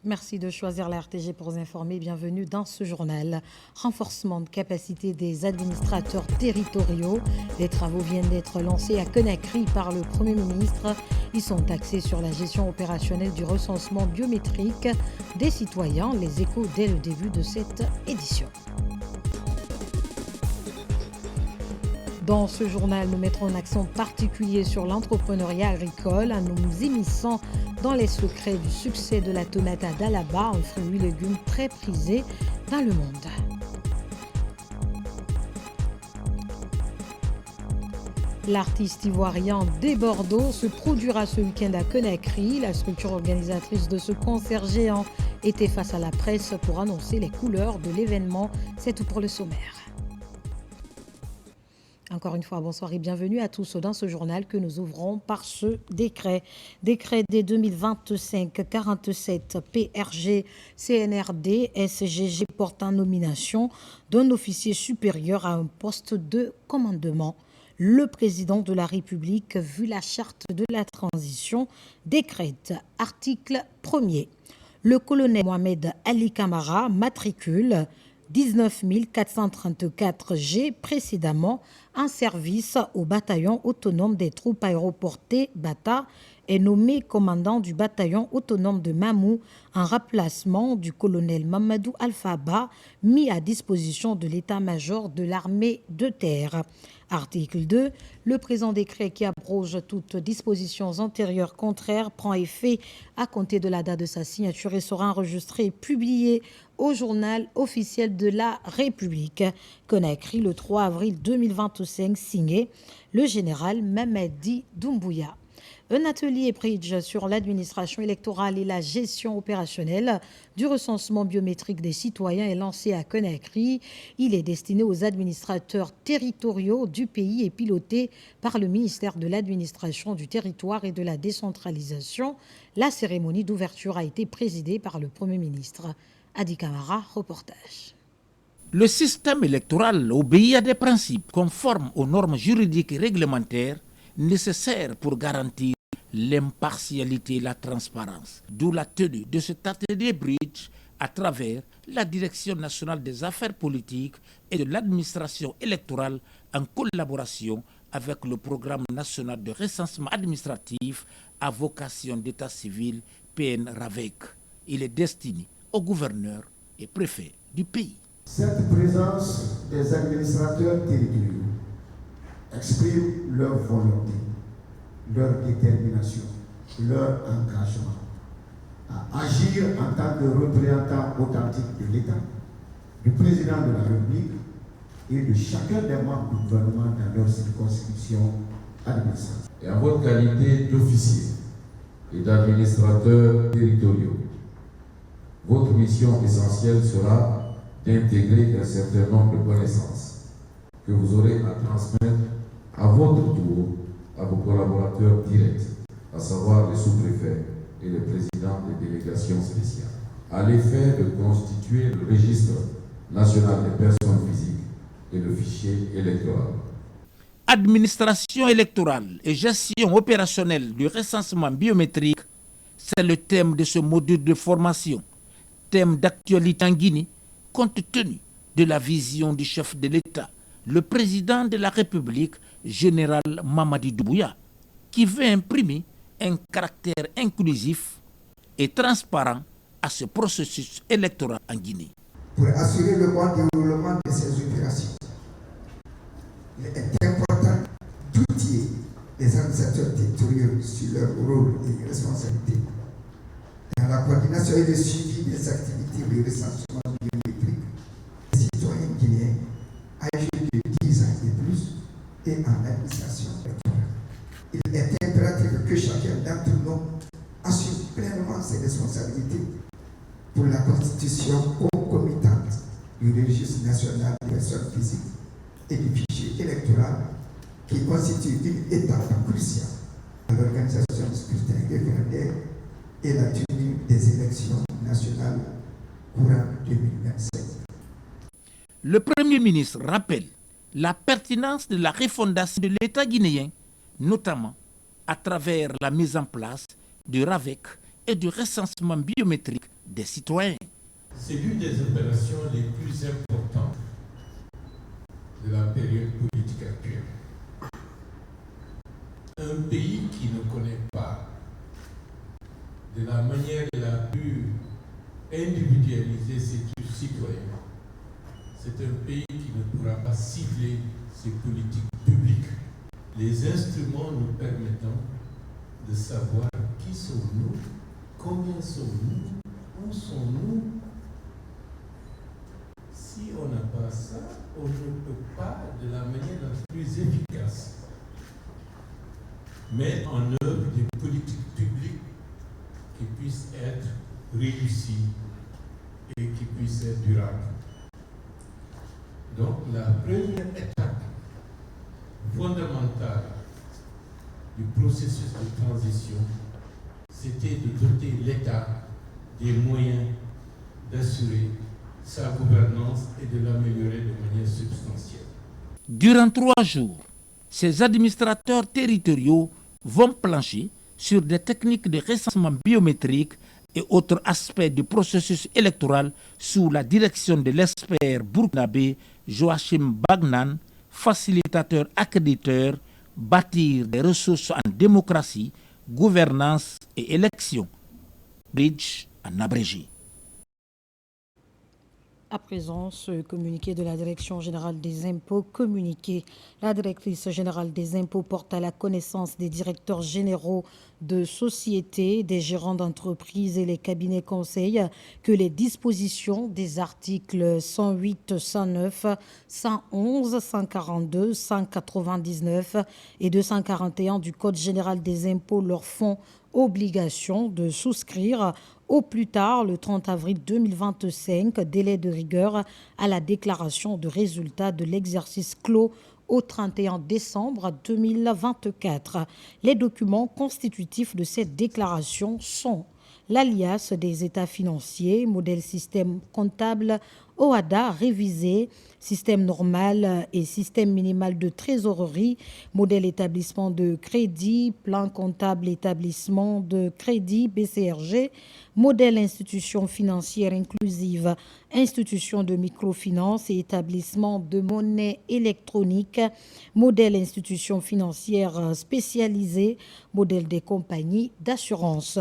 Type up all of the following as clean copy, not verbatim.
Merci de choisir la RTG pour vous informer. Bienvenue dans ce journal. Renforcement de capacité des administrateurs territoriaux. Les travaux viennent d'être lancés à Conakry par le Premier ministre. Ils sont axés sur la gestion opérationnelle du recensement biométrique des citoyens. Les échos dès le début de cette édition. Dans ce journal, nous mettrons un accent particulier sur l'entrepreneuriat agricole en nous immisçant dans les secrets du succès de la tonata d'Alaba, un fruit et légume très prisé dans le monde. L'artiste ivoirien Des Bordeaux se produira ce week-end à Conakry. La structure organisatrice de ce concert géant était face à la presse pour annoncer les couleurs de l'événement. C'est tout pour le sommaire. Encore une fois, bonsoir et bienvenue à tous dans ce journal que nous ouvrons par ce décret. Décret des 2025-47 PRG CNRD SGG portant nomination d'un officier supérieur à un poste de commandement. Le président de la République, vu la charte de la transition, décrète, article 1er. Le colonel Mohamed Ali Camara, matricule 19 434 G, précédemment en service au bataillon autonome des troupes aéroportées Bata, est nommé commandant du bataillon autonome de Mamou en remplacement du colonel Mamadou Alphaba, mis à disposition de l'état-major de l'armée de terre. Article 2. Le présent décret qui abroge toutes dispositions antérieures contraires prend effet à compter de la date de sa signature et sera enregistré et publié au journal officiel de la République. Conakry le 3 avril 2025, signé le général Mamadi Doumbouya. Un atelier bridge sur l'administration électorale et la gestion opérationnelle du recensement biométrique des citoyens est lancé à Conakry. Il est destiné aux administrateurs territoriaux du pays et piloté par le ministère de l'Administration du territoire et de la décentralisation. La cérémonie d'ouverture a été présidée par le Premier ministre. Adi Camara, reportage. Le système électoral obéit à des principes conformes aux normes juridiques et réglementaires nécessaires pour garantir l'impartialité et la transparence. D'où la tenue de cet atelier bridge à travers la Direction nationale des affaires politiques et de l'administration électorale en collaboration avec le Programme national de recensement administratif à vocation d'état civil PN-RAVEC. Il est destiné aux gouverneurs et préfets du pays. Cette présence des administrateurs territoriaux exprime leur volonté, leur détermination, leur engagement à agir en tant que représentants authentiques de l'État, du président de la République et de chacun des membres du gouvernement dans leur circonscription administrative. Et en votre qualité d'officier et d'administrateurs territoriaux, votre mission essentielle sera d'intégrer un certain nombre de connaissances que vous aurez à transmettre à votre tour à vos collaborateurs directs, à savoir les sous-préfets et les présidents des délégations spéciales, à l'effet de constituer le registre national des personnes physiques et le fichier électoral. Administration électorale et gestion opérationnelle du recensement biométrique, c'est le thème de ce module de formation, thème d'actualité en Guinée, compte tenu de la vision du chef de l'État, le président de la République, général Mamadi Doumbouya, qui veut imprimer un caractère inclusif et transparent à ce processus électoral en Guinée. Pour assurer le bon déroulement de ces opérations, il est important d'outiller les administrateurs territoriaux sur leur rôle et responsabilités dans la coordination et le suivi des activités de recensement biométrique des citoyens guinéens âgés de 10 ans et plus et en administration électorale. Il est impératif que chacun d'entre nous assume pleinement ses responsabilités pour la constitution concomitante du registre national des personnes physiques et du fichier électoral qui constitue une étape cruciale à l'organisation du scrutin référendaire et la tenue des élections nationales courant 2027. Le Premier ministre rappelle la pertinence de la refondation de l'État guinéen, notamment à travers la mise en place du RAVEC et du recensement biométrique des citoyens. C'est l'une des opérations les plus importantes de la période politique actuelle. Un pays qui ne connaît pas de la manière la plus individualisée ses citoyens, c'est un pays qui ne pourra pas cibler ses politiques publiques. Les instruments nous permettant de savoir qui sommes-nous, combien sommes-nous, où sommes-nous. Si on n'a pas ça, on ne peut pas, de la manière la plus efficace, mettre en œuvre des politiques publiques qui puissent être réussies et qui puissent être durables. Donc, la première étape fondamentale du processus de transition, c'était de doter l'État des moyens d'assurer sa gouvernance et de l'améliorer de manière substantielle. Durant 3 jours, ces administrateurs territoriaux vont plancher sur des techniques de recensement biométrique et autres aspects du processus électoral sous la direction de l'expert burkinabé Joachim Bagnan, facilitateur accréditeur, bâtir des ressources en démocratie, gouvernance et élection. Bridge en abrégé. À présent, ce communiqué de la Direction générale des impôts communiqué. La directrice générale des impôts porte à la connaissance des directeurs généraux de sociétés, des gérants d'entreprises et les cabinets conseils que les dispositions des articles 108, 109, 111, 142, 199 et 241 du Code général des impôts leur font obligation de souscrire au plus tard le 30 avril 2025, délai de rigueur à la déclaration de résultats de l'exercice clos au 31 décembre 2024. Les documents constitutifs de cette déclaration sont l'alias des états financiers, modèle système comptable OHADA révisé, système normal et système minimal de trésorerie, modèle établissement de crédit, plan comptable établissement de crédit BCRG, modèle institution financière inclusive, institution de microfinance et établissement de monnaie électronique, modèle institution financière spécialisée, modèle des compagnies d'assurance.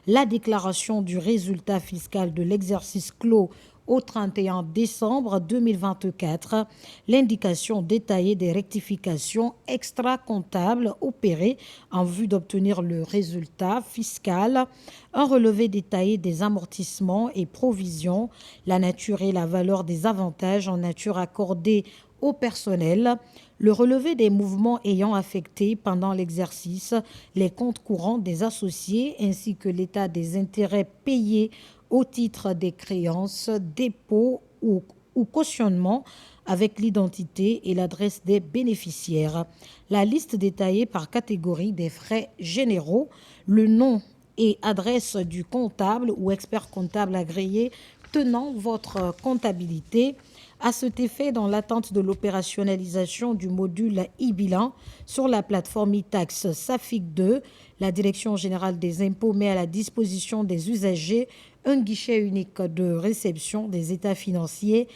La déclaration du résultat fiscal de l'exercice clos au 31 décembre 2024, l'indication détaillée des rectifications extra-comptables opérées en vue d'obtenir le résultat fiscal, un relevé détaillé des amortissements et provisions, la nature et la valeur des avantages en nature accordés au personnel, le relevé des mouvements ayant affecté pendant l'exercice les comptes courants des associés ainsi que l'état des intérêts payés au titre des créances, dépôts ou cautionnements avec l'identité et l'adresse des bénéficiaires. La liste détaillée par catégorie des frais généraux, le nom et adresse du comptable ou expert comptable agréé tenant votre comptabilité. À cet effet, dans l'attente de l'opérationnalisation du module e-bilan sur la plateforme e-tax SAFIC 2, la Direction générale des impôts met à la disposition des usagers un guichet unique de réception des états financiers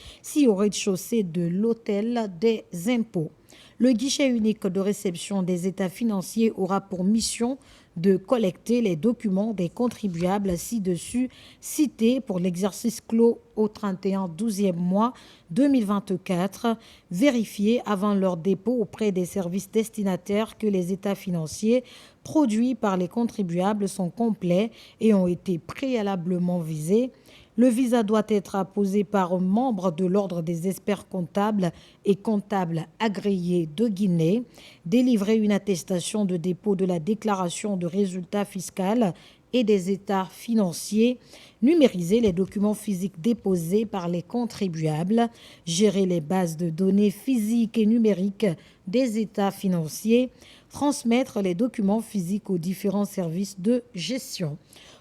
au rez-de-chaussée de l'hôtel des impôts. Le guichet unique de réception des états financiers aura pour mission de collecter les documents des contribuables ci-dessus cités pour l'exercice clos au 31/12e mois 2024, vérifier avant leur dépôt auprès des services destinataires que les états financiers produits par les contribuables sont complets et ont été préalablement visés. Le visa doit être apposé par un membre de l'ordre des experts comptables et comptables agréés de Guinée, délivrer une attestation de dépôt de la déclaration de résultat fiscal et des états financiers, numériser les documents physiques déposés par les contribuables, gérer les bases de données physiques et numériques des états financiers, transmettre les documents physiques aux différents services de gestion.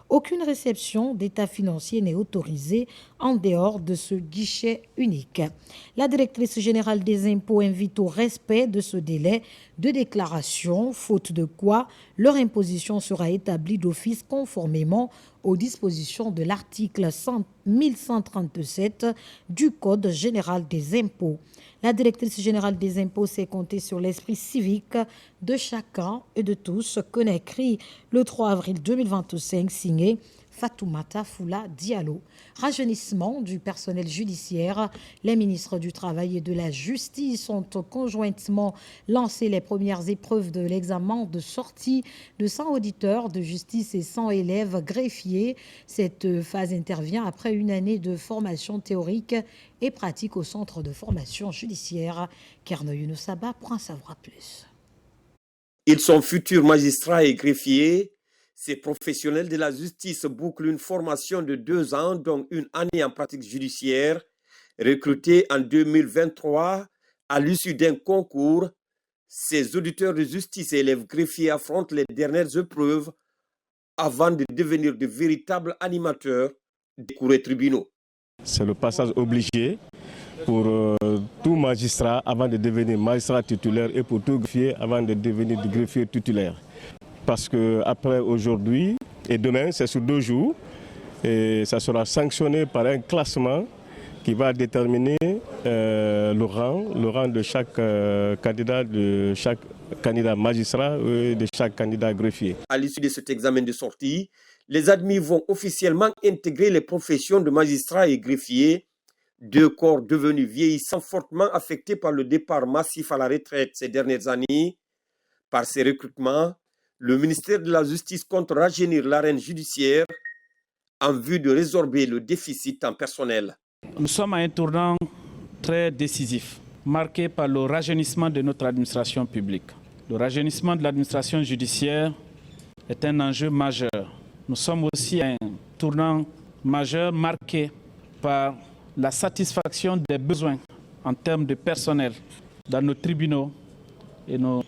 Aucune réception d'état financier n'est autorisée en dehors de ce guichet unique. La directrice générale des impôts invite au respect de ce délai de déclaration, faute de quoi leur imposition sera établie d'office conformément aux dispositions de l'article 1137 du Code général des impôts. La directrice générale des impôts s'est comptée sur l'esprit civique de chacun et de tous, qu'on a écrit le 3 avril 2025, signé Fatoumata Foula Diallo. Rajeunissement du personnel judiciaire. Les ministres du Travail et de la Justice ont conjointement lancé les premières épreuves de l'examen de sortie de 100 auditeurs de justice et 100 élèves greffiers. Cette phase intervient après une année de formation théorique et pratique au centre de formation judiciaire. Kerno Younoussaba pour en savoir plus. Ils sont futurs magistrats et greffiers. Ces professionnels de la justice bouclent une formation de 2 ans, dont une année en pratique judiciaire. Recrutés en 2023 à l'issue d'un concours, ces auditeurs de justice et élèves greffiers affrontent les dernières épreuves avant de devenir de véritables animateurs des cours et tribunaux. C'est le passage obligé pour tout magistrat avant de devenir magistrat titulaire et pour tout greffier avant de devenir greffier titulaire. Parce qu'après aujourd'hui et demain, c'est sur 2 jours, et ça sera sanctionné par un classement qui va déterminer le rang de chaque candidat magistrat et de chaque candidat greffier. À l'issue de cet examen de sortie, les admis vont officiellement intégrer les professions de magistrats et greffiers, 2 corps devenus vieillissants, fortement affectés par le départ massif à la retraite ces dernières années. Par ces recrutements, le ministère de la Justice compte rajeunir l'arène judiciaire en vue de résorber le déficit en personnel. Nous sommes à un tournant très décisif, marqué par le rajeunissement de notre administration publique. Le rajeunissement de l'administration judiciaire est un enjeu majeur. Nous sommes aussi à un tournant majeur marqué par la satisfaction des besoins en termes de personnel dans nos tribunaux et nos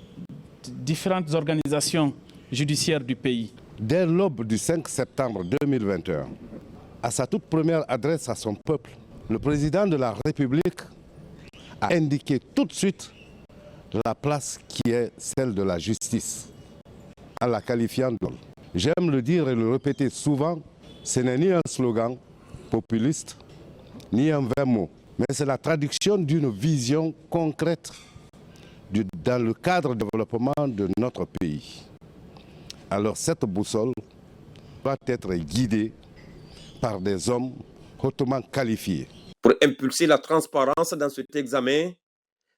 différentes organisations judiciaires du pays. Dès l'aube du 5 septembre 2021, à sa toute première adresse à son peuple, le président de la République a indiqué tout de suite la place qui est celle de la justice, en la qualifiant de... J'aime le dire et le répéter souvent, ce n'est ni un slogan populiste, ni un vain mot, mais c'est la traduction d'une vision concrète dans le cadre de développement de notre pays. Alors cette boussole doit être guidée par des hommes hautement qualifiés. Pour impulser la transparence dans cet examen,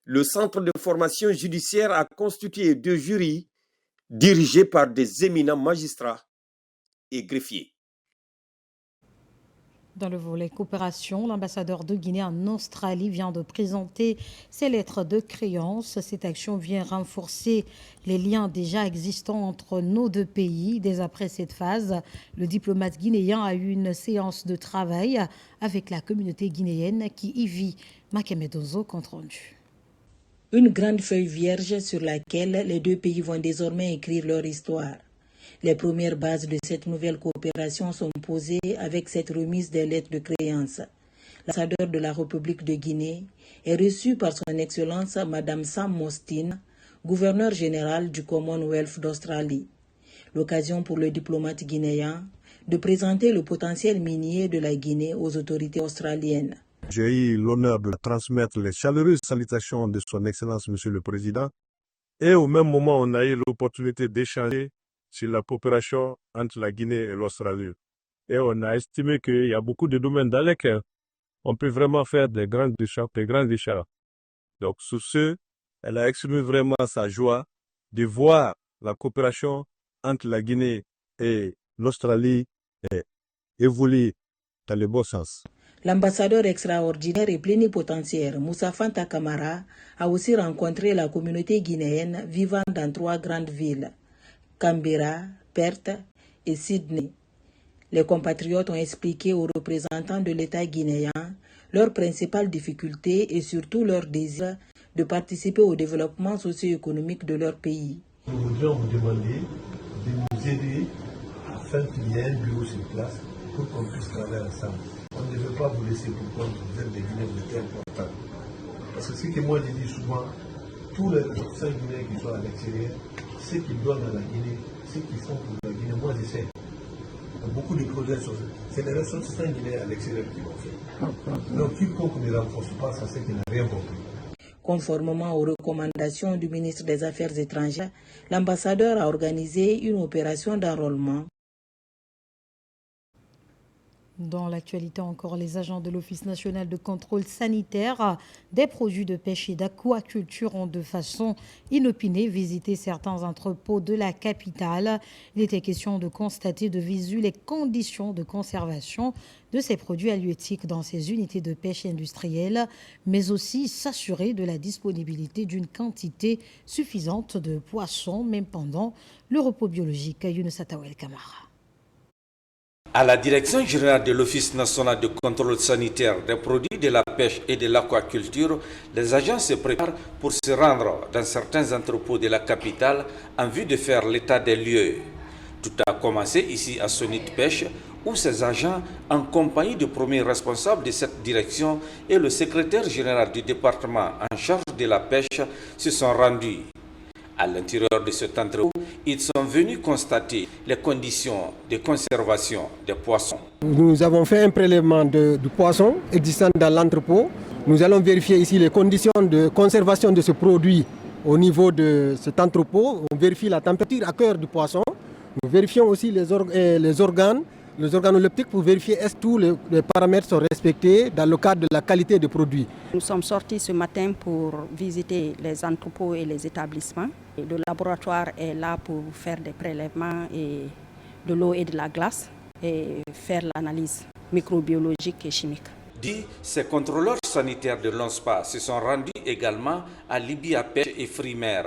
le Centre de formation judiciaire a constitué 2 jurys dirigés par des éminents magistrats et greffiers. Dans le volet coopération, l'ambassadeur de Guinée en Australie vient de présenter ses lettres de créance. Cette action vient renforcer les liens déjà existants entre nos 2 pays. Dès après cette phase, le diplomate guinéen a eu une séance de travail avec la communauté guinéenne qui y vit. Makemedozo, compte rendu. Une grande feuille vierge sur laquelle les 2 pays vont désormais écrire leur histoire. Les premières bases de cette nouvelle coopération sont posées avec cette remise des lettres de créance. L'ambassadeur de la République de Guinée est reçu par son Excellence Madame Sam Mostyn, gouverneur général du Commonwealth d'Australie. L'occasion pour le diplomate guinéen de présenter le potentiel minier de la Guinée aux autorités australiennes. J'ai eu l'honneur de transmettre les chaleureuses salutations de son Excellence Monsieur le Président et au même moment on a eu l'opportunité d'échanger sur la coopération entre la Guinée et l'Australie. Et on a estimé qu'il y a beaucoup de domaines dans lesquels on peut vraiment faire des grands échanges. Donc sur ce, elle a exprimé vraiment sa joie de voir la coopération entre la Guinée et l'Australie évoluer dans le bon sens. L'ambassadeur extraordinaire et plénipotentiaire Moussa Fanta Camara a aussi rencontré la communauté guinéenne vivant dans 3 grandes villes, Canberra, Perth et Sydney. Les compatriotes ont expliqué aux représentants de l'État guinéen leurs principales difficultés et surtout leur désir de participer au développement socio-économique de leur pays. Nous voudrions vous demander de nous aider à faire qu'il y ait un bureau sur place pour qu'on puisse travailler ensemble. On ne veut pas vous laisser pour compte, vous êtes des Guinéens, vous êtes importants. Parce que ce que moi je dis souvent, tous les ressortissants guinéens qui sont à l'extérieur, ce qu'ils donnent à la Guinée, ce qu'ils font pour la Guinée, moi je sais. On beaucoup de projets sont... C'est les ressortissants guinéens à l'extérieur qui l'ont fait. Donc quiconque ne renforce pas, ça c'est qu'il n'a rien compris. Conformément aux recommandations du ministre des Affaires étrangères, l'ambassadeur a organisé une opération d'enrôlement. Dans l'actualité encore, les agents de l'Office national de contrôle sanitaire des produits de pêche et d'aquaculture ont de façon inopinée visité certains entrepôts de la capitale. Il était question de constater de visu les conditions de conservation de ces produits halieutiques dans ces unités de pêche industrielle, mais aussi s'assurer de la disponibilité d'une quantité suffisante de poissons, même pendant le repos biologique. Younous Atawel Kamara. À la direction générale de l'Office national de contrôle sanitaire des produits de la pêche et de l'aquaculture, les agents se préparent pour se rendre dans certains entrepôts de la capitale en vue de faire l'état des lieux. Tout a commencé ici à Sonit Pêche, où ces agents, en compagnie du premier responsable de cette direction et le secrétaire général du département en charge de la pêche, se sont rendus. À l'intérieur de cet entrepôt, ils sont venus constater les conditions de conservation des poissons. Nous avons fait un prélèvement de poissons existant dans l'entrepôt. Nous allons vérifier ici les conditions de conservation de ce produit au niveau de cet entrepôt. On vérifie la température à cœur du poisson. Nous vérifions aussi les organes organoleptiques pour vérifier est-ce que tous les paramètres sont respectés dans le cadre de la qualité des produits. Nous sommes sortis ce matin pour visiter les entrepôts et les établissements. Et le laboratoire est là pour faire des prélèvements et de l'eau et de la glace et faire l'analyse microbiologique et chimique. Ces contrôleurs sanitaires de l'ONSPA se sont rendus également à Libya Pêche et Frimer.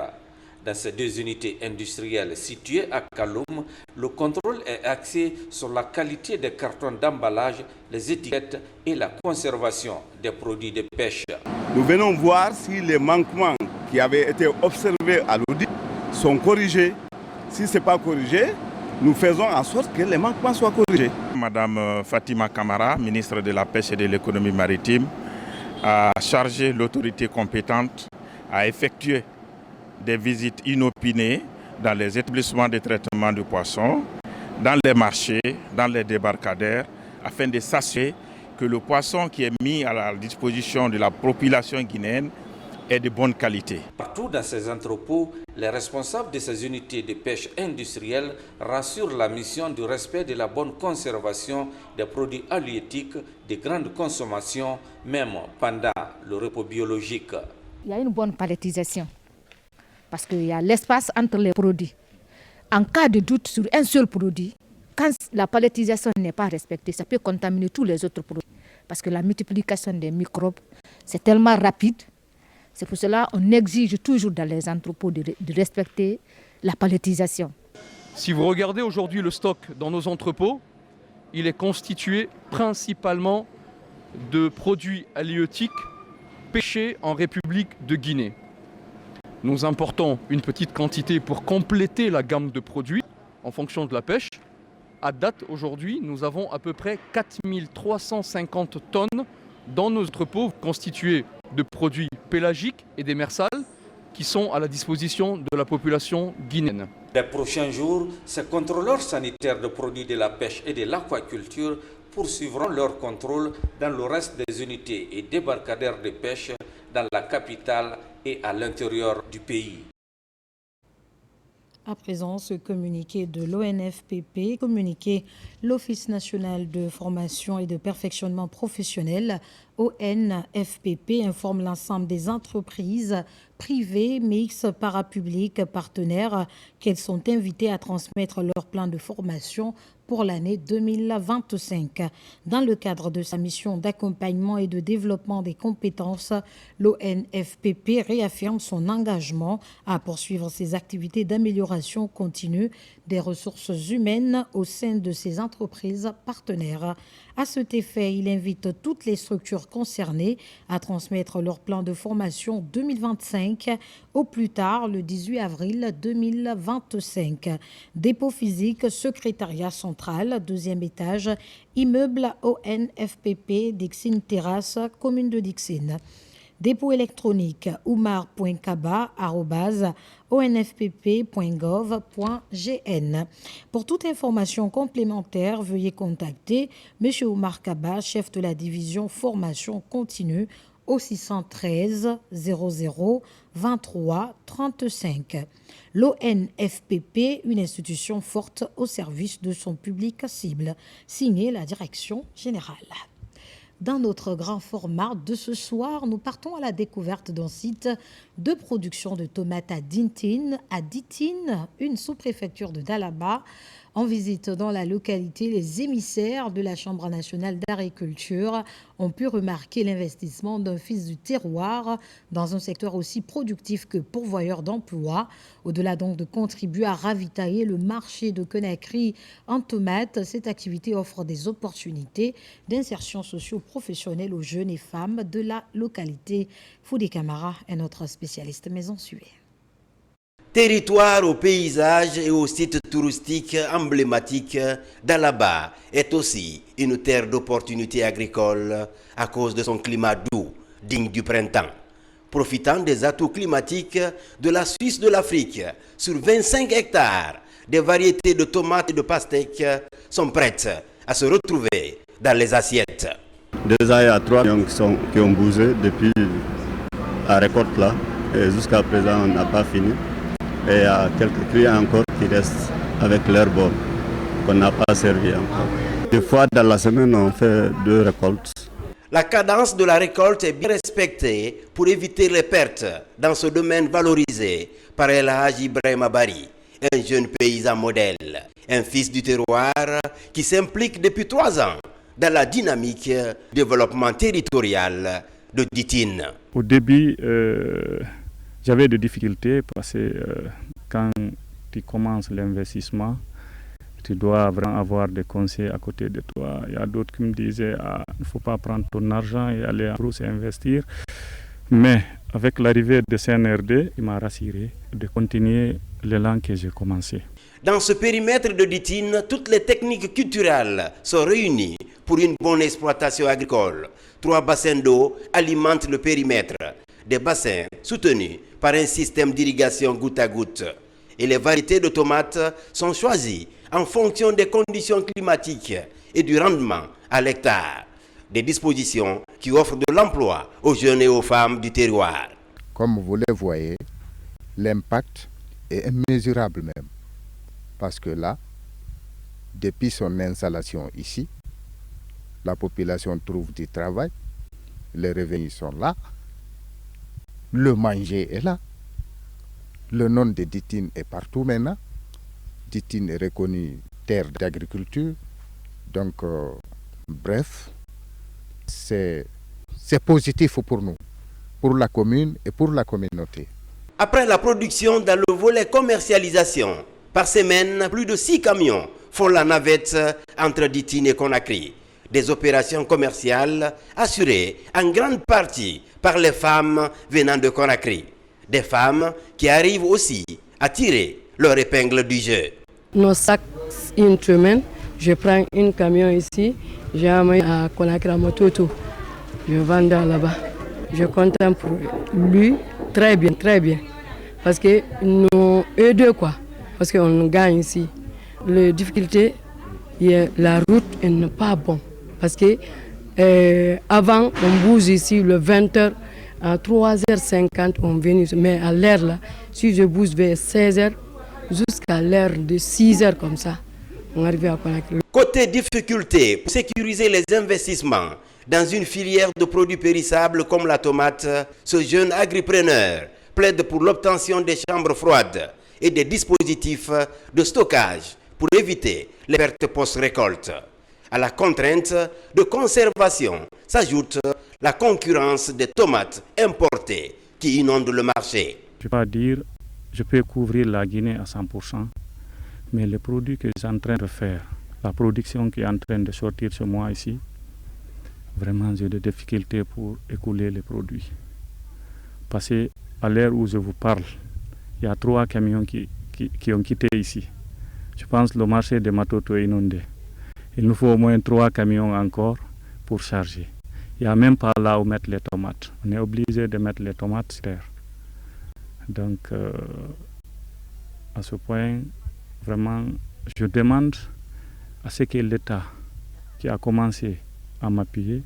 Dans ces deux unités industrielles situées à Kaloum, le contrôle est axé sur la qualité des cartons d'emballage, les étiquettes et la conservation des produits de pêche. Nous venons voir si les manquements qui avaient été observés à l'audit sont corrigés. Si ce n'est pas corrigé, nous faisons en sorte que les manquements soient corrigés. Madame Fatima Kamara, ministre de la Pêche et de l'économie maritime, a chargé l'autorité compétente à effectuer des visites inopinées dans les établissements de traitement de poissons, dans les marchés, dans les débarcadères, afin de s'assurer que le poisson qui est mis à la disposition de la population guinéenne est de bonne qualité. Partout dans ces entrepôts, les responsables de ces unités de pêche industrielle rassurent la mission du respect de la bonne conservation des produits halieutiques de grande consommation, même pendant le repos biologique. Il y a une bonne palettisation. Parce qu'il y a l'espace entre les produits. En cas de doute sur un seul produit, quand la palettisation n'est pas respectée, ça peut contaminer tous les autres produits. Parce que la multiplication des microbes, c'est tellement rapide. C'est pour cela qu'on exige toujours dans les entrepôts de respecter la palettisation. Si vous regardez aujourd'hui le stock dans nos entrepôts, il est constitué principalement de produits halieutiques pêchés en République de Guinée. Nous importons une petite quantité pour compléter la gamme de produits en fonction de la pêche. À date, aujourd'hui, nous avons à peu près 4350 tonnes dans nos entrepôts constitués de produits pélagiques et démersales qui sont à la disposition de la population guinéenne. Les prochains jours, ces contrôleurs sanitaires de produits de la pêche et de l'aquaculture poursuivront leur contrôle dans le reste des unités et débarcadères de pêche dans la capitale et à l'intérieur du pays. À présent, ce communiqué de l'ONFPP, communiqué l'Office national de formation et de perfectionnement professionnel, ONFPP, informe l'ensemble des entreprises privées, mixtes, parapubliques, partenaires qu'elles sont invitées à transmettre leur plan de formation pour l'année 2025. Dans le cadre de sa mission d'accompagnement et de développement des compétences, l'ONFPP réaffirme son engagement à poursuivre ses activités d'amélioration continue des ressources humaines au sein de ses entreprises partenaires. À cet effet, il invite toutes les structures concernées à transmettre leur plan de formation 2025 au plus tard le 18 avril 2025. Dépôt physique, secrétariat central, 2e étage, immeuble ONFPP, Dixine Terrasse, commune de Dixine. Dépôt électronique oumar.kaba@onfpp.gov.gn. Pour toute information complémentaire, veuillez contacter M. Oumar Kaba, chef de la division formation continue au 613 00 23 35. L'ONFPP, une institution forte au service de son public cible. Signé la direction générale. Dans notre grand format de ce soir, nous partons à la découverte d'un site de production de tomates à Ditine, une sous-préfecture de Dalaba. En visite dans la localité, les émissaires de la Chambre nationale d'agriculture ont pu remarquer l'investissement d'un fils du terroir dans un secteur aussi productif que pourvoyeur d'emplois. Au-delà donc de contribuer à ravitailler le marché de Conakry en tomates, cette activité offre des opportunités d'insertion socio-professionnelle aux jeunes et femmes de la localité. Foudé Camara est notre spécialiste maison suée. Territoire aux paysages et aux sites touristiques emblématiques, Dalaba est aussi une terre d'opportunités agricoles à cause de son climat doux, digne du printemps. Profitant des atouts climatiques de la Suisse de l'Afrique, sur 25 hectares, des variétés de tomates et de pastèques sont prêtes à se retrouver dans les assiettes. Déjà, il y a 3 millions qui ont bougé depuis la récolte là, et jusqu'à présent on n'a pas fini. Et il y a quelques clients encore qui restent avec leur bol qu'on n'a pas servi encore. Des fois, dans la semaine, on fait 2 récoltes. La cadence de la récolte est bien respectée pour éviter les pertes dans ce domaine valorisé par El Hadji Ibrahima Bari, un jeune paysan modèle, un fils du terroir qui s'implique depuis 3 ans dans la dynamique développement territorial de Ditine. Au début, j'avais des difficultés parce que quand tu commences l'investissement, tu dois vraiment avoir des conseils à côté de toi. Il y a d'autres qui me disaient il ne faut pas prendre ton argent et aller en brousse et investir. Mais avec l'arrivée de CNRD, il m'a rassuré de continuer l'élan que j'ai commencé. Dans ce périmètre de Ditine, toutes les techniques culturelles sont réunies pour une bonne exploitation agricole. 3 bassins d'eau alimentent le périmètre. Des bassins soutenus par un système d'irrigation goutte à goutte. Et les variétés de tomates sont choisies en fonction des conditions climatiques et du rendement à l'hectare. Des dispositions qui offrent de l'emploi aux jeunes et aux femmes du terroir. Comme vous le voyez, l'impact est immesurable même. Parce que là, depuis son installation ici, la population trouve du travail, les revenus sont là. Le manger est là. Le nom de Ditine est partout maintenant. Ditine est reconnue terre d'agriculture. Donc, bref, c'est positif pour nous, pour la commune et pour la communauté. Après la production dans le volet commercialisation, par semaine, plus de 6 camions font la navette entre Ditine et Conakry. Des opérations commerciales assurées en grande partie par les femmes venant de Conakry. Des femmes qui arrivent aussi à tirer leur épingle du jeu. Nos sacs, une semaine, je prends un camion ici, j'amène à Conakry à Mototo. Je vends là-bas. Je compte pour lui très bien, très bien. Parce que nous, eux deux, quoi. Parce qu'on gagne ici. La difficulté, la route n'est pas bonne. Parce que avant, on bouge ici le 20h, à 3h50, on vient. Mais à l'heure là, si je bouge vers 16h, jusqu'à l'heure de 6h comme ça, on arrive à Conakry. Côté difficulté, pour sécuriser les investissements dans une filière de produits périssables comme la tomate, ce jeune agripreneur plaide pour l'obtention des chambres froides et des dispositifs de stockage pour éviter les pertes post-récolte. À la contrainte de conservation s'ajoute la concurrence des tomates importées qui inondent le marché. Je ne peux pas dire je peux couvrir la Guinée à 100%, mais les produits que je suis en train de faire, la production qui est en train de sortir ce mois ici, vraiment j'ai des difficultés pour écouler les produits. Parce qu'à l'heure où je vous parle, il y a 3 camions qui ont quitté ici. Je pense que le marché de Matoto est inondé. Il nous faut au moins 3 camions encore pour charger. Il n'y a même pas là où mettre les tomates. On est obligé de mettre les tomates sur terre. Donc, à ce point, vraiment, je demande à ce que l'État, qui a commencé à m'appuyer,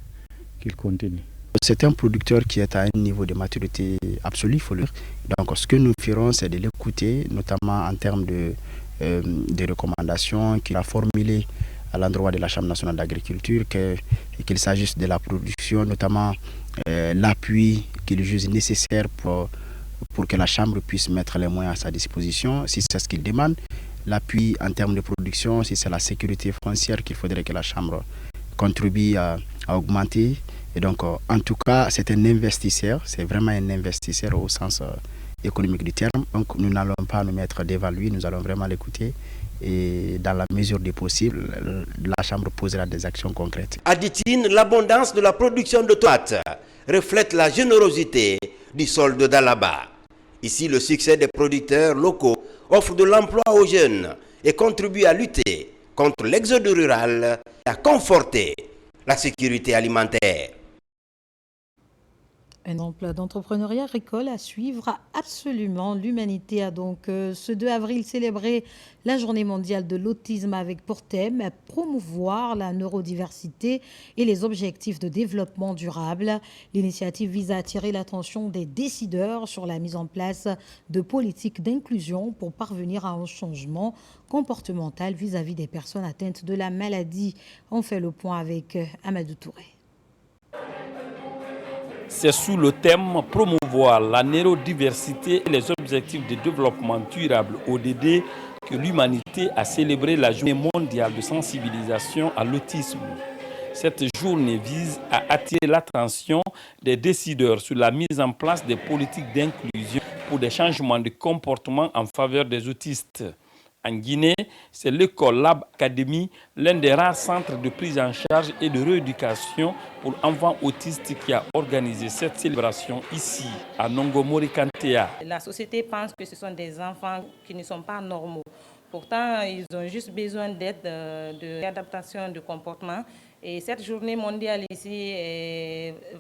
qu'il continue. C'est un producteur qui est à un niveau de maturité absolue, il faut le dire. Donc, ce que nous ferons, c'est de l'écouter, notamment en termes de recommandations qu'il a formulées à l'endroit de la Chambre nationale d'agriculture, qu'il s'agisse de la production, notamment l'appui qu'il juge nécessaire pour que la Chambre puisse mettre les moyens à sa disposition, si c'est ce qu'il demande. L'appui en termes de production, si c'est la sécurité foncière qu'il faudrait que la Chambre contribue à augmenter. Et donc, en tout cas, c'est un investisseur, c'est vraiment un investisseur au sens économique du terme. Donc, nous n'allons pas nous mettre devant lui, nous allons vraiment l'écouter. Et dans la mesure du possible, la Chambre posera des actions concrètes. À Ditine, l'abondance de la production de tomates reflète la générosité du sol de Dalaba. Ici, le succès des producteurs locaux offre de l'emploi aux jeunes et contribue à lutter contre l'exode rural et à conforter la sécurité alimentaire. Un exemple d'entrepreneuriat agricole à suivre absolument. L'humanité a donc ce 2 avril célébré la journée mondiale de l'autisme avec pour thème promouvoir la neurodiversité et les objectifs de développement durable. L'initiative vise à attirer l'attention des décideurs sur la mise en place de politiques d'inclusion pour parvenir à un changement comportemental vis-à-vis des personnes atteintes de la maladie. On fait le point avec Amadou Touré. C'est sous le thème « Promouvoir la neurodiversité et les objectifs de développement durable ODD » que l'humanité a célébré la journée mondiale de sensibilisation à l'autisme. Cette journée vise à attirer l'attention des décideurs sur la mise en place des politiques d'inclusion pour des changements de comportement en faveur des autistes. En Guinée, c'est l'école Lab Academy, l'un des rares centres de prise en charge et de rééducation pour enfants autistes qui a organisé cette célébration ici, à Nongomori-Kantea. La société pense que ce sont des enfants qui ne sont pas normaux. Pourtant, ils ont juste besoin d'aide, d'adaptation de comportement. Et cette journée mondiale ici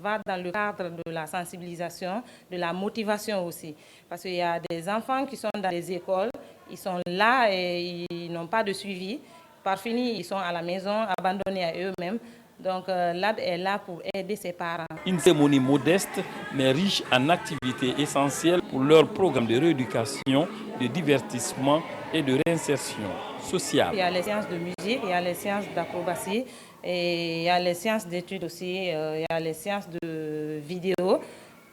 va dans le cadre de la sensibilisation, de la motivation aussi. Parce qu'il y a des enfants qui sont dans les écoles, ils sont là et ils n'ont pas de suivi. Par fini, ils sont à la maison, abandonnés à eux-mêmes. Donc, l'AB est là pour aider ses parents. Une cérémonie modeste, mais riche en activités essentielles pour leur programme de rééducation, de divertissement et de réinsertion sociale. Il y a les séances de musique, il y a les séances d'acrobatie, et il y a les séances d'études aussi, il y a les séances de vidéo.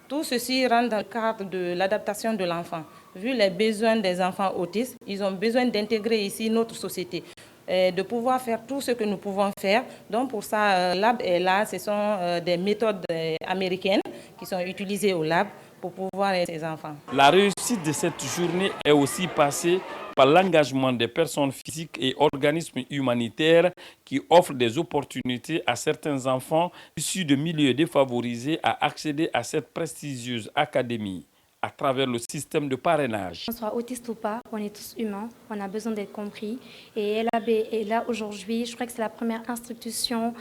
Tout ceci rentre dans le cadre de l'adaptation de l'enfant. Vu les besoins des enfants autistes, ils ont besoin d'intégrer ici notre société, de pouvoir faire tout ce que nous pouvons faire. Donc pour ça, Lab est là, ce sont des méthodes américaines qui sont utilisées au Lab pour pouvoir aider ces enfants. La réussite de cette journée est aussi passée par l'engagement des personnes physiques et organismes humanitaires qui offrent des opportunités à certains enfants issus de milieux défavorisés à accéder à cette prestigieuse académie à travers le système de parrainage. Qu'on soit autiste ou pas, on est tous humains, on a besoin d'être compris. Et LAB est là aujourd'hui, je crois que c'est la première institution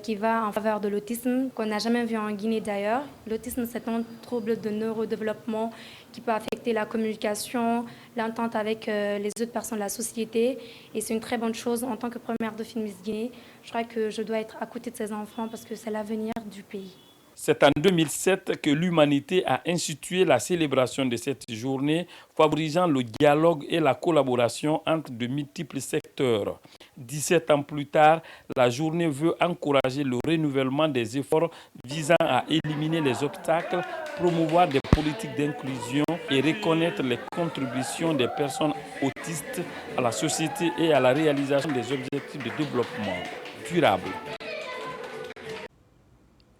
qui va en faveur de l'autisme, qu'on n'a jamais vu en Guinée d'ailleurs. L'autisme, c'est un trouble de neurodéveloppement qui peut affecter la communication, l'entente avec les autres personnes de la société. Et c'est une très bonne chose en tant que première dauphine Miss Guinée. Je crois que je dois être à côté de ces enfants parce que c'est l'avenir du pays. C'est en 2007 que l'humanité a institué la célébration de cette journée, favorisant le dialogue et la collaboration entre de multiples secteurs. 17 ans plus tard, la journée veut encourager le renouvellement des efforts visant à éliminer les obstacles, promouvoir des politiques d'inclusion et reconnaître les contributions des personnes autistes à la société et à la réalisation des objectifs de développement durable.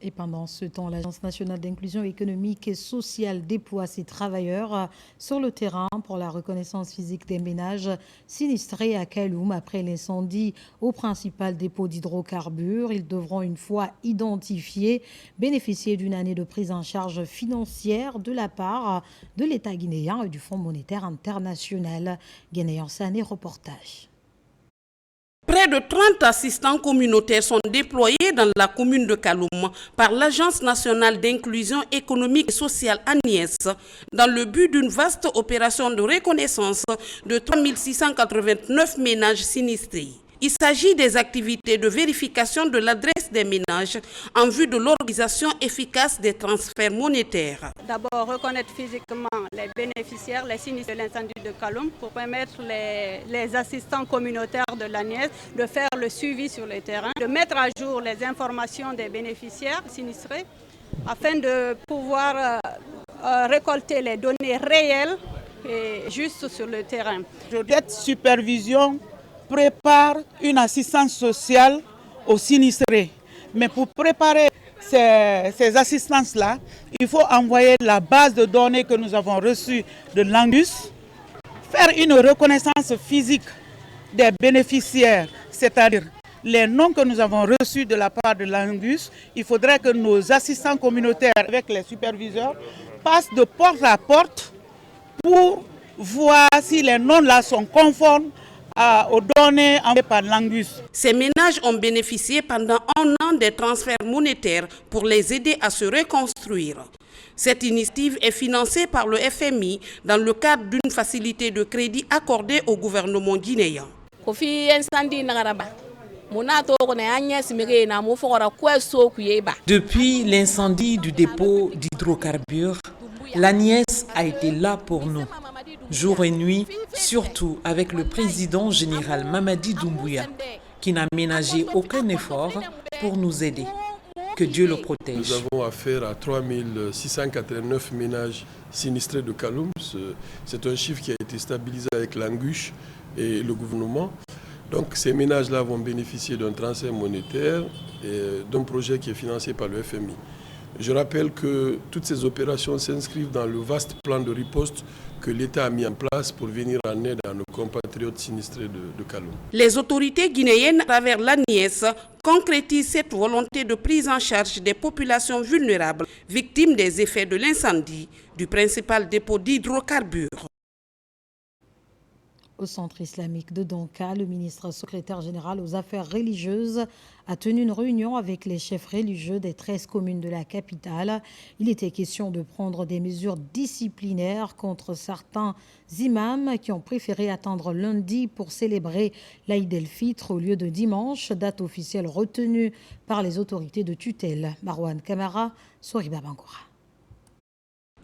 Et pendant ce temps, l'Agence nationale d'inclusion économique et sociale déploie ses travailleurs sur le terrain pour la reconnaissance physique des ménages sinistrés à Kaloum après l'incendie au principal dépôt d'hydrocarbures. Ils devront, une fois identifiés, bénéficier d'une année de prise en charge financière de la part de l'État guinéen et du Fonds monétaire international. Guinéen Sané, reportage. Près Près de 30 assistants communautaires sont déployés dans la commune de Kaloum par l'Agence nationale d'inclusion économique et sociale Agnès dans le but d'une vaste opération de reconnaissance de 3689 ménages sinistrés. Il s'agit des activités de vérification de l'adresse des ménages en vue de l'organisation efficace des transferts monétaires. D'abord, reconnaître physiquement les bénéficiaires, les sinistres de l'incendie de Kaloum pour permettre les assistants communautaires de l'Agnès de faire le suivi sur le terrain, de mettre à jour les informations des bénéficiaires sinistrés afin de pouvoir récolter les données réelles et justes sur le terrain. Cette supervision prépare une assistance sociale aux sinistrés. Mais pour préparer ces assistances-là, il faut envoyer la base de données que nous avons reçue de l'Angus, faire une reconnaissance physique des bénéficiaires, c'est-à-dire les noms que nous avons reçus de la part de l'Angus. Il faudrait que nos assistants communautaires avec les superviseurs passent de porte à porte pour voir si les noms-là sont conformes aux données envoyées par l'Angus. Ces ménages ont bénéficié pendant un an des transferts monétaires pour les aider à se reconstruire. Cette initiative est financée par le FMI dans le cadre d'une facilité de crédit accordée au gouvernement guinéen. Depuis l'incendie du dépôt d'hydrocarbures, l'Agnès a été là pour nous, jour et nuit, surtout avec le président général Mamadi Doumbouya, qui n'a ménagé aucun effort pour nous aider. Que Dieu le protège. Nous avons affaire à 3689 ménages sinistrés de Kaloum. C'est un chiffre qui a été stabilisé avec l'Angus et le gouvernement. Donc ces ménages-là vont bénéficier d'un transfert monétaire et d'un projet qui est financé par le FMI. Je rappelle que toutes ces opérations s'inscrivent dans le vaste plan de riposte que l'État a mis en place pour venir en aide à nos compatriotes sinistrés de Kaloum. Les autorités guinéennes, à travers l'Agnès, concrétisent cette volonté de prise en charge des populations vulnérables, victimes des effets de l'incendie du principal dépôt d'hydrocarbures. Au centre islamique de Donka, le ministre secrétaire général aux affaires religieuses a tenu une réunion avec les chefs religieux des 13 communes de la capitale. Il était question de prendre des mesures disciplinaires contre certains imams qui ont préféré attendre lundi pour célébrer l'Aïd el-Fitr au lieu de dimanche, date officielle retenue par les autorités de tutelle. Marwan Kamara, Soriba Bangoura.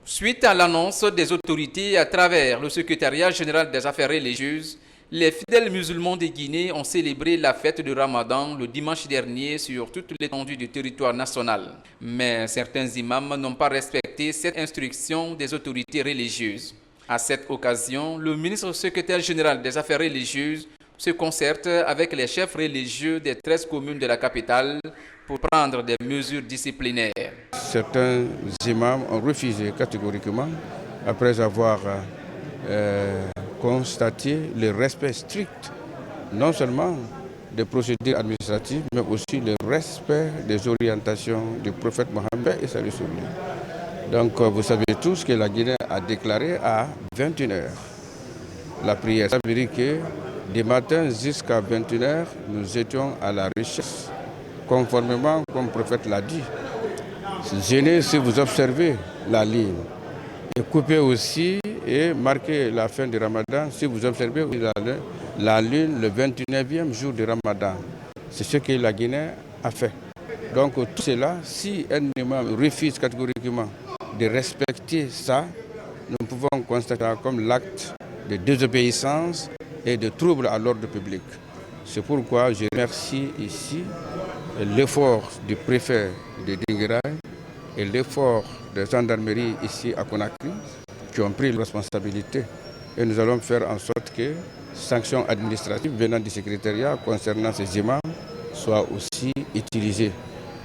Suite à l'annonce des autorités à travers le secrétariat général des affaires religieuses, les fidèles musulmans de Guinée ont célébré la fête de Ramadan le dimanche dernier sur toute l'étendue du territoire national. Mais certains imams n'ont pas respecté cette instruction des autorités religieuses. À cette occasion, le ministre secrétaire général des affaires religieuses se concerte avec les chefs religieux des 13 communes de la capitale pour prendre des mesures disciplinaires. Certains imams ont refusé catégoriquement, après avoir constaté le respect strict, non seulement des procédures administratives, mais aussi le respect des orientations du prophète Mohammed et salut sur lui. Donc vous savez tous que la Guinée a déclaré à 21h la prière. Ça veut dire que du matin jusqu'à 21h, nous étions à la recherche, conformément comme le prophète l'a dit. Gênez si vous observez la ligne. Et coupez aussi et marquez la fin du Ramadan si vous observez la lune le 21e jour du Ramadan. C'est ce que la Guinée a fait. Donc tout cela, si un imam refuse catégoriquement de respecter ça, nous pouvons constater comme l'acte de désobéissance et de trouble à l'ordre public. C'est pourquoi je remercie ici l'effort du préfet de Dinguiraye et l'effort des gendarmeries ici à Conakry qui ont pris la responsabilité. Et nous allons faire en sorte que sanctions administratives venant du secrétariat concernant ces imams soient aussi utilisées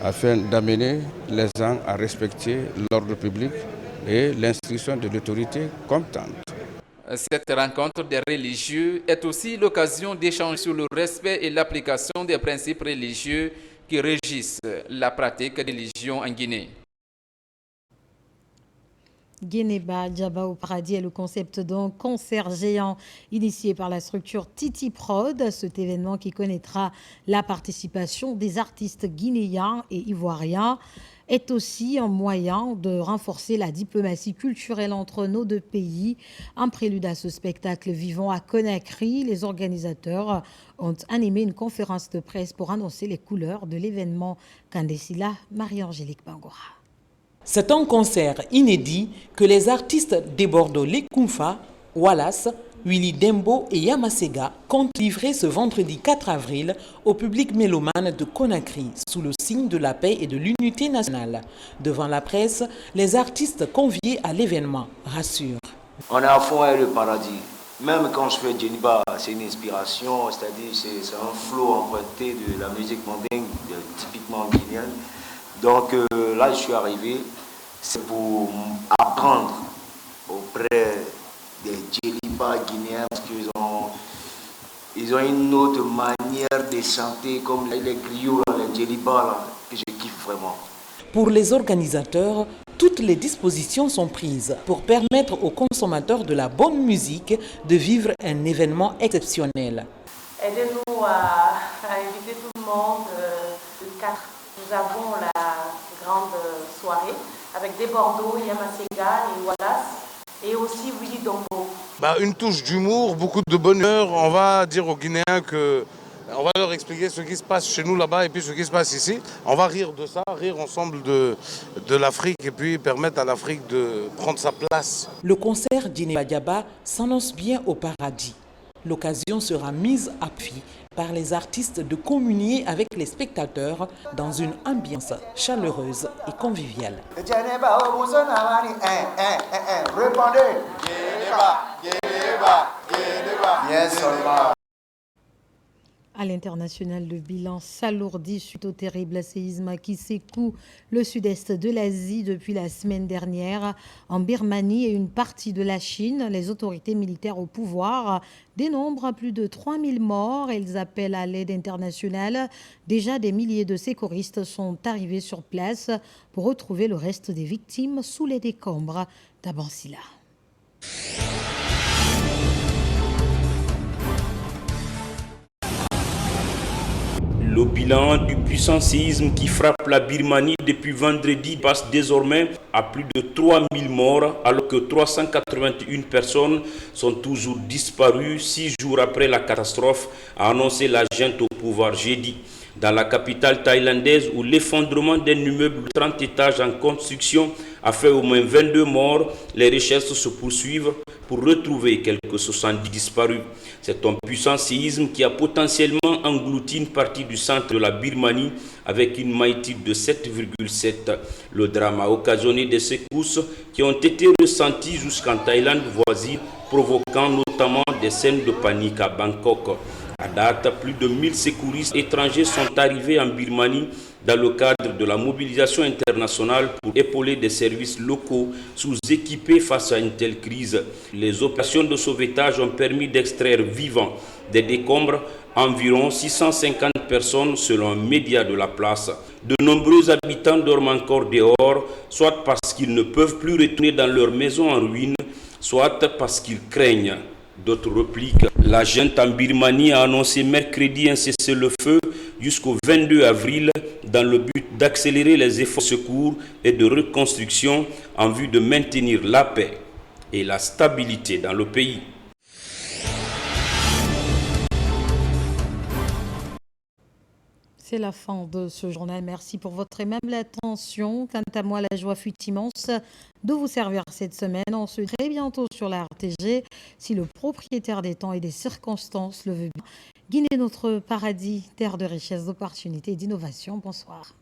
afin d'amener les gens à respecter l'ordre public et l'instruction de l'autorité compétente. Cette rencontre des religieux est aussi l'occasion d'échanger sur le respect et l'application des principes religieux qui régissent la pratique de religion en Guinée. Guénéba Djaba au paradis est le concept d'un concert géant initié par la structure Titi Prod. Cet événement qui connaîtra la participation des artistes guinéens et ivoiriens est aussi un moyen de renforcer la diplomatie culturelle entre nos deux pays. En prélude à ce spectacle vivant à Conakry, les organisateurs ont animé une conférence de presse pour annoncer les couleurs de l'événement. Kandesila Marie-Angélique Bangora. C'est un concert inédit que les artistes des Bordeaux Lekoumfa, Wallace, Willy Dembo et Yamasega comptent livrer ce vendredi 4 avril au public mélomane de Conakry sous le signe de la paix et de l'unité nationale. Devant la presse, les artistes conviés à l'événement rassurent. On est à fond avec le paradis. Même quand je fais Djeniba, c'est une inspiration, c'est-à-dire c'est un flow emprunté de la musique mandingue, typiquement guinéenne. Donc là, je suis arrivé, c'est pour apprendre auprès des Djeliba guinéens, parce qu'ils ont une autre manière de chanter, comme les griots, les Djeliba, que je kiffe vraiment. Pour les organisateurs, toutes les dispositions sont prises pour permettre aux consommateurs de la bonne musique de vivre un événement exceptionnel. Aidez-nous à inviter tout le monde le 4. Nous avons la grande soirée avec des Bordeaux, Yamasega et Wallace et aussi Willy Dombo. Une touche d'humour, beaucoup de bonheur. On va dire aux Guinéens que on va leur expliquer ce qui se passe chez nous là-bas et puis ce qui se passe ici. On va rire de ça, rire ensemble de l'Afrique et puis permettre à l'Afrique de prendre sa place. Le concert Djeniba Djaba s'annonce bien au paradis. L'occasion sera mise à profit par les artistes de communier avec les spectateurs dans une ambiance chaleureuse et conviviale. Bien seulement. À l'international, le bilan s'alourdit suite au terrible séisme qui secoue le sud-est de l'Asie depuis la semaine dernière. En Birmanie et une partie de la Chine, les autorités militaires au pouvoir dénombrent plus de 3000 morts. Elles appellent à l'aide internationale. Déjà, des milliers de secouristes sont arrivés sur place pour retrouver le reste des victimes sous les décombres. D'Abansila. Le bilan du puissant séisme qui frappe la Birmanie depuis vendredi passe désormais à plus de 3000 morts, alors que 381 personnes sont toujours disparues 6 jours après la catastrophe, a annoncé la junte au pouvoir jeudi. Dans la capitale thaïlandaise, où l'effondrement d'un immeuble de 30 étages en construction a fait au moins 22 morts, les recherches se poursuivent pour retrouver quelques 70 disparus. C'est un puissant séisme qui a potentiellement englouti une partie du centre de la Birmanie avec une magnitude de 7,7. Le drame a occasionné des secousses qui ont été ressenties jusqu'en Thaïlande voisine, provoquant notamment des scènes de panique à Bangkok. À date, plus de 1000 secouristes étrangers sont arrivés en Birmanie dans le cadre de la mobilisation internationale pour épauler des services locaux sous-équipés face à une telle crise. Les opérations de sauvetage ont permis d'extraire vivants des décombres environ 650 personnes selon un média de la place. De nombreux habitants dorment encore dehors, soit parce qu'ils ne peuvent plus retourner dans leur maison en ruine, soit parce qu'ils craignent d'autres repliques. La junte en Birmanie a annoncé mercredi un cessez-le-feu jusqu'au 22 avril dans le but d'accélérer les efforts de secours et de reconstruction en vue de maintenir la paix et la stabilité dans le pays. C'est la fin de ce journal. Merci pour votre aimable attention. Quant à moi, la joie fut immense de vous servir cette semaine. On se dit très bientôt sur la RTG, si le propriétaire des temps et des circonstances le veut bien. Guinée, notre paradis, terre de richesse, d'opportunités et d'innovation. Bonsoir.